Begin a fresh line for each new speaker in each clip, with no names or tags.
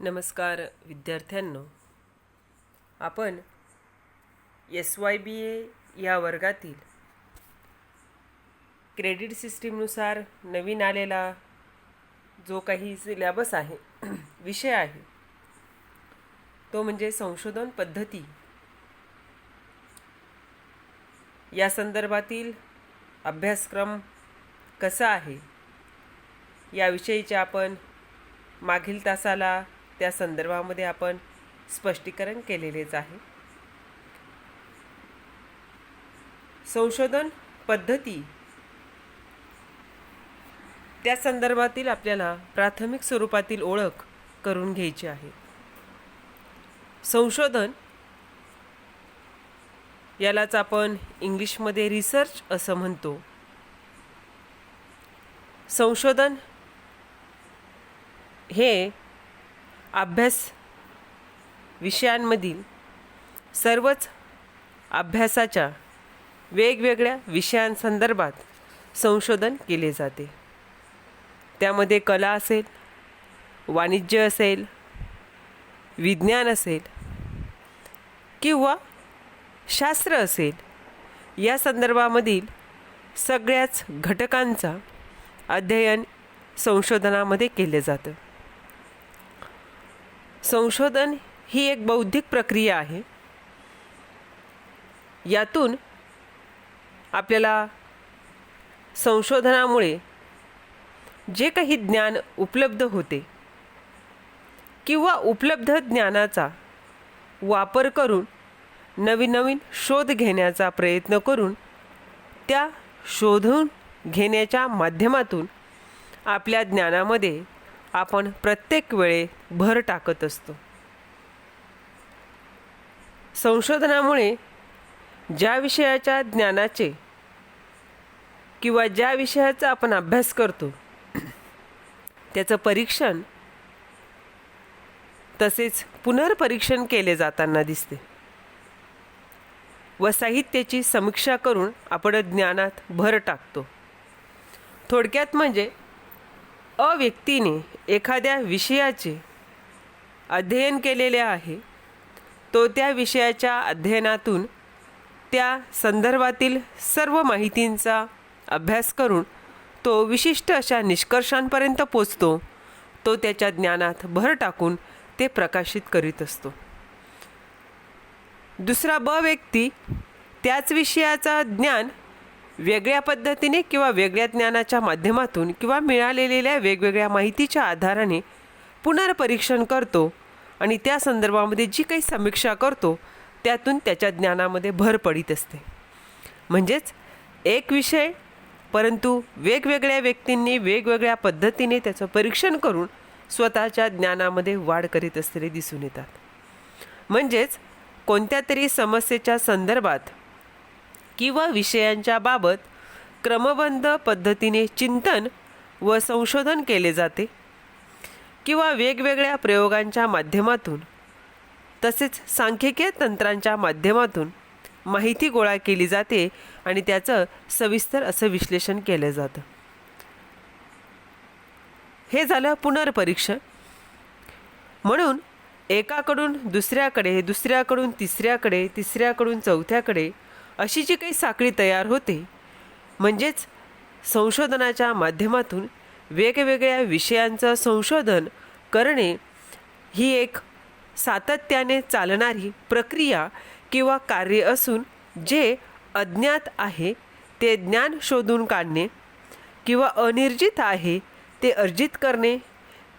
नमस्कार विद्यार्थ्यांनो, आपण SYBA या वर्गातील क्रेडिट सिस्टीमनुसार नवीन आलेला जो काही सिलेबस आहे विषय आहे तो म्हणजे संशोधन पद्धती या संदर्भातील अभ्यासक्रम कसा आहे याविषयीचे आपण मागील तासाला त्या संदर्भामध्ये आपण स्पष्टीकरण केलेलेच आहे. संशोधन पद्धती त्या संदर्भातील आपल्याला प्राथमिक स्वरूपातील ओळख करून घ्यायची आहे. संशोधन यालाच आपण इंग्लिशमध्ये रिसर्च असं म्हणतो. संशोधन हे अभ्यास विषयांमधील सर्वच अभ्यासाच्या वेगवेगळ्या विषयांसंदर्भात संशोधन केले जाते. त्यामध्ये कला असेल, वाणिज्य असेल, विज्ञान असेल किंवा शास्त्र असेल, या संदर्भामधील सगळ्याच घटकांचा अध्ययन संशोधनामध्ये केले जातं. संशोधन ही एक बौद्धिक प्रक्रिया आहे. यातून आपल्याला संशोधनामुळे जे काही ज्ञान उपलब्ध होते किंवा उपलब्ध ज्ञानाचा वापर करून नवीन नवीन शोध घेण्याचा प्रयत्न करून त्या शोधून घेण्याच्या माध्यमातून आपल्या ज्ञानामध्ये आपण प्रत्येक वेळे भर टाकत असतो. संशोधनामुळे ज्या विषयाच्या ज्ञानाचे किंवा ज्या विषयाचा आपण अभ्यास करतो त्याचं परीक्षण तसेच पुनर्परीक्षण केले जाताना दिसते व साहित्याची समीक्षा करून आपण ज्ञानात भर टाकतो. थोडक्यात म्हणजे व्यक्तीने एखाद्या विषयाचे अध्ययन केलेले आहे, तो त्या विषयाच्या अध्ययनातून त्या संदर्भातील सर्व माहितींचा अभ्यास करून तो विशिष्ट अशा निष्कर्षांपर्यंत पोचतो. तो त्याच्या ज्ञानात भर टाकून ते प्रकाशित करीत असतो. दुसरा व्यक्ती त्याच विषयाचा ज्ञान वेगळ्या पद्धतीने किंवा वेगळ्या ज्ञानाच्या माध्यमातून किंवा मिळालेल्या वेगवेगळ्या माहितीच्या आधाराने पुनर्परीक्षण करतो आणि त्या संदर्भामध्ये जी काही समीक्षा करतो त्यातून त्याच्या ज्ञानामध्ये भर पडित असते. म्हणजेच एक विषय परंतु वेगवेगळ्या व्यक्तींनी वेगवेगळ्या पद्धतीने त्याचं परीक्षण करून स्वतःच्या ज्ञानामध्ये वाढ करीत असलेले दिसून येतात. म्हणजेच कोणत्या तरी समस्येच्या संदर्भात किंवा विषयांच्या बाबत क्रमबद्ध पद्धतीने चिंतन व संशोधन केले जाते किंवा वेगवेगळ्या प्रयोगांच्या माध्यमातून तसेच सांख्यिकीय तंत्रांच्या माध्यमातून माहिती गोळा केली जाते आणि त्याचं सविस्तर असं विश्लेषण केलं जातं. हे झालं पुनर्परीक्षण. म्हणून एकाकडून दुसऱ्याकडे, दुसऱ्याकडून तिसऱ्याकडे, तिसऱ्याकडून चौथ्याकडे अशी जी काही साखळी तयार होते. म्हणजेच संशोधनाच्या माध्यमातून वेगवेगळ्या विषयांचं संशोधन करणे ही एक सातत्याने चालणारी प्रक्रिया किंवा कार्य असून जे अज्ञात आहे ते ज्ञान शोधून काढणे किंवा अनिर्जित आहे ते अर्जित करणे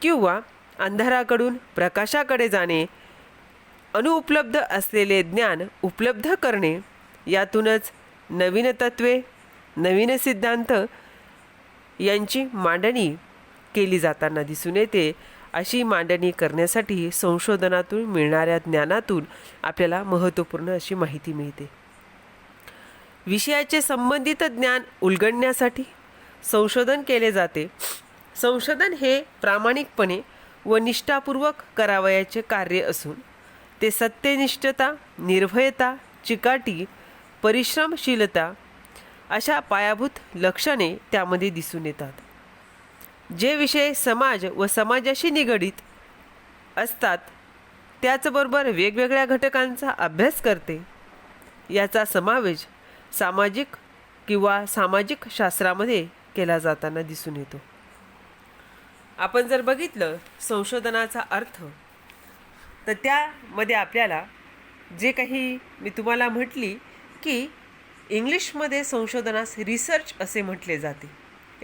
किंवा अंधाराकडून प्रकाशाकडे जाणे, अनुपलब्ध असलेले ज्ञान उपलब्ध करणे, यातूनच नवीन तत्त्वे, नवीन सिद्धांत यांची मांडणी केली जाताना दिसून येते. अशी मांडणी करण्यासाठी संशोधनातून मिळणाऱ्या ज्ञानातून आपल्याला महत्त्वपूर्ण अशी माहिती मिळते. विषयाचे संबंधित ज्ञान उलगडण्यासाठी संशोधन केले जाते. संशोधन हे प्रामाणिकपणे व निष्ठापूर्वक करावयाचे कार्य असून ते सत्यनिष्ठता, निर्भयता, चिकाटी, परिश्रमशीलता अशा पायाभूत लक्षणे त्यामध्ये दिसून येतात. जे विषय समाज व समाजाशी निगडित असतात त्याचबरोबर वेगवेगळ्या घटकांचा अभ्यास करते. याचा समावेश सामाजिक किंवा सामाजिक शास्त्रामध्ये केला जाताना दिसून येतो. आपण जर बघितलं संशोधनाचा अर्थ, तर त्यामध्ये आपल्याला जे काही मी तुम्हाला म्हटली की इंग्लिशमध्ये संशोधनास रिसर्च असे म्हटले जाते.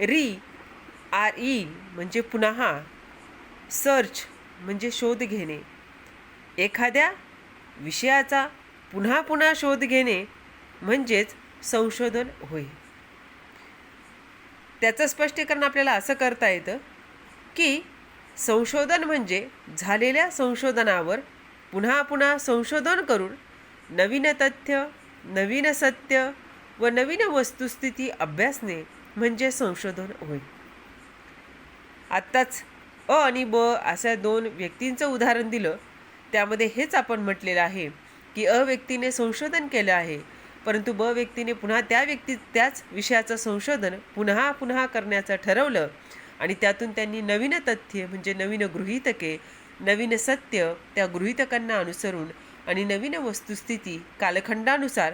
RE म्हणजे पुन्हा, सर्च म्हणजे शोध घेणे, एखाद्या विषयाचा पुन्हा पुन्हा शोध घेणे म्हणजेच संशोधन होय. त्याचं स्पष्टीकरण आपल्याला असं करता येतं की संशोधन म्हणजे झालेल्या संशोधनावर पुन्हा पुन्हा संशोधन करून नवीन तथ्य, नवीन सत्य व नवीन वस्तुस्थिती अभ्यासणे म्हणजे संशोधन होय. आत्ताच अ आणि ब अशा दोन व्यक्तींचं उदाहरण दिलं, त्यामध्ये हेच आपण म्हटलेलं आहे की अ व्यक्तीने संशोधन केलं आहे, परंतु ब व्यक्तीने पुन्हा त्याच विषयाचं संशोधन पुन्हा पुन्हा करण्याचं ठरवलं आणि त्यातून त्यांनी नवीन तथ्य म्हणजे नवीन गृहीतके, नवीन सत्य त्या गृहीतकांना अनुसरून आणि नवीन वस्तुस्थिती कालखंडानुसार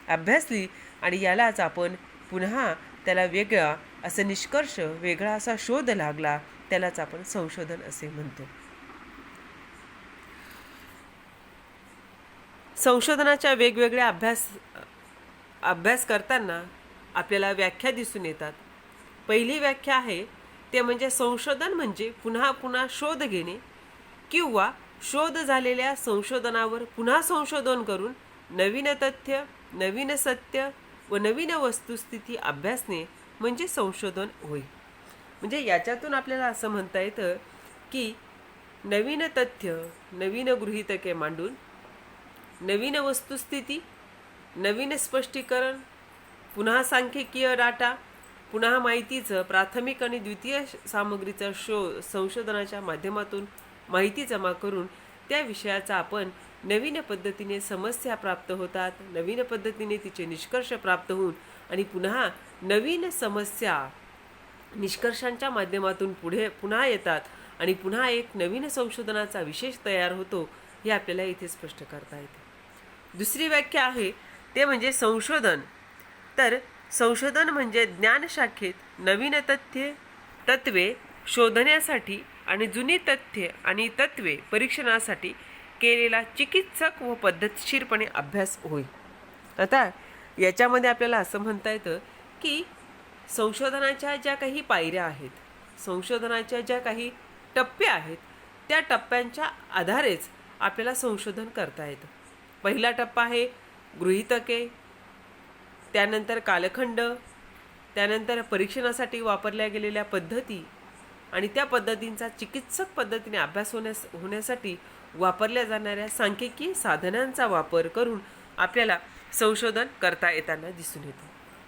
अभ्यासली आणि यालाच आपण पुन्हा त्याला वेगळा असं निष्कर्ष, वेगळा असा शोध लागला, त्यालाच आपण संशोधन असे म्हणतो. संशोधनाच्या वेगवेगळ्या अभ्यास करताना आपल्याला व्याख्या दिसून येतात. पहिली व्याख्या आहे ते म्हणजे संशोधन म्हणजे पुन्हा पुन्हा शोध घेणे किंवा शोध झालेल्या संशोधनावर पुन्हा संशोधन करून नवीन तथ्य, नवीन सत्य व नवीन वस्तुस्थिती अभ्यासणे म्हणजे संशोधन होय. म्हणजे याच्यातून आपल्याला असं म्हणता येतं की नवीन तथ्य, नवीन गृहीतके मांडून नवीन वस्तुस्थिती, नवीन स्पष्टीकरण, पुन्हा सांख्यिकीय डाटा, पुन्हा माहितीचं प्राथमिक आणि द्वितीय सामग्रीचा संशोधनाच्या माध्यमातून माहिती जमा करून त्या विषयाचा आपण नवीन पद्धतीने समस्या प्राप्त होतात, नवीन पद्धतीने तिचे निष्कर्ष प्राप्त होऊन आणि पुन्हा नवीन समस्या निष्कर्षांच्या माध्यमातून पुन्हा येतात आणि पुन्हा एक नवीन संशोधनाचा विशेष तयार होतो, हे आपल्याला इथे स्पष्ट करता येते. दुसरी व्याख्या आहे ते म्हणजे संशोधन. तर संशोधन म्हणजे ज्ञानशाखेत नवीन तत्त्वे शोधण्यासाठी आणि जुनी तथ्ये आणि तत्त्वे परीक्षणासाठी केलेला चिकित्सक व पद्धतशीरपणे अभ्यास होय. आता याच्यामध्ये आपल्याला असं म्हणता येतं की संशोधनाच्या ज्या काही पायऱ्या आहेत, संशोधनाच्या ज्या काही टप्पे आहेत, त्या टप्प्यांच्या आधारेच आपल्याला संशोधन करता येतं. पहिला टप्पा आहे गृहीतके, त्यानंतर कालखंड, त्यानंतर परीक्षणासाठी वापरल्या गेलेल्या पद्धती आणि त्या पद्धतींचा चिकित्सक पद्धतीने अभ्यास होण्यासाठी वापरल्या जाणाऱ्या सांख्यिकी साधनांचा वापर करून आपल्याला संशोधन करता येताना दिसून येतं.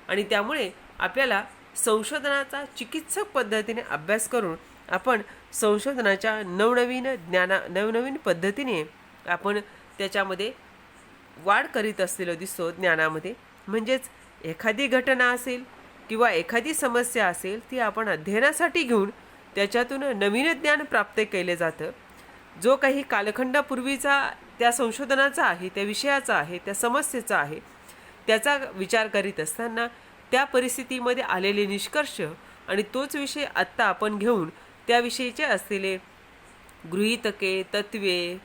आणि त्यामुळे आपल्याला संशोधनाचा चिकित्सक पद्धतीने अभ्यास करून आपण संशोधनाच्या नवनवीन पद्धतीने आपण त्याच्यामध्ये वाढ करीत असलेलं दिसतो ज्ञानामध्ये. म्हणजेच एखादी घटना असेल किंवा एखादी समस्या असेल ती आपण अध्ययनासाठी घेऊन त्याच्यातून नवीन ज्ञान प्राप्त केले जातं. जो काही कालखंडापूर्वीचा त्या संशोधनाचा आहे, त्या विषयाचा आहे, त्या समस्येचा आहे, त्याचा विचार करीत असताना त्या परिस्थितीमध्ये आलेले निष्कर्ष आणि तोच विषय आत्ता आपण घेऊन त्याविषयीचे असलेले गृहीतके, तत्त्वे,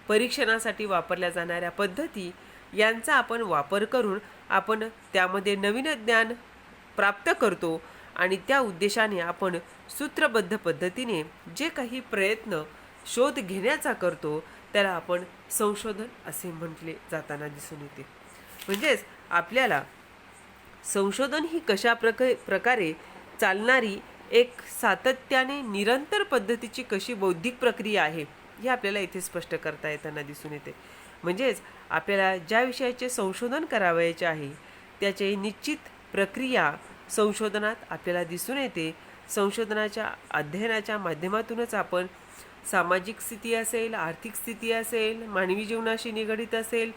परीक्षणासाठी वापरल्या जाणाऱ्या पद्धती यांचा आपण वापर करून आपण त्यामध्ये नवीन ज्ञान प्राप्त करतो आणि त्या उद्देशाने आपण सूत्रबद्ध पद्धतीने जे काही प्रयत्न शोध घेण्याचा करतो त्याला आपण संशोधन असे म्हटले जाताना दिसून येते. म्हणजेच आपल्याला संशोधन ही कशा प्रकारे चालणारी एक सातत्याने निरंतर पद्धतीची कशी बौद्धिक प्रक्रिया आहे हे आपल्याला इथे स्पष्ट करता येताना दिसून येते. म्हणजेच आपल्याला ज्या विषयाचे संशोधन करावयाचे आहे त्याची निश्चित प्रक्रिया संशोधनात आपल्याला दिसून येते. संशोधनाच्या अध्ययनाच्या माध्यमातूनच आपण सामाजिक स्थिती असेल, आर्थिक स्थिती असेल, मानवी जीवनाशी निगडित असेल,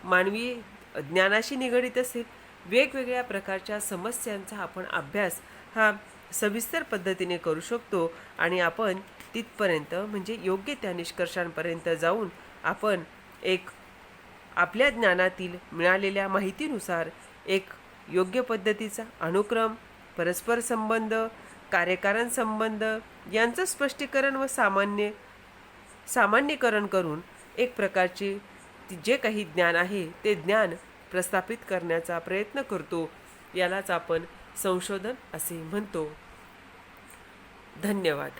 मानवी ज्ञानाशी निगडित असेल, वेगवेगळ्या प्रकारच्या समस्यांचा आपण अभ्यास हा सविस्तर पद्धतीने करू शकतो आणि आपण तिथपर्यंत म्हणजे योग्य त्या निष्कर्षांपर्यंत जाऊन आपण एक आपल्या ज्ञानातील मिळालेल्या माहितीनुसार एक योग्य पद्धतीचा अनुक्रम, परस्पर संबंध, कार्यकारण संबंध यांचं स्पष्टीकरण व सामान्यीकरण करून एक प्रकारचे जे काही ज्ञान आहे ते ज्ञान प्रस्थापित करण्याचा प्रयत्न करतो. यालाच आपण संशोधन असे म्हणतो. धन्यवाद.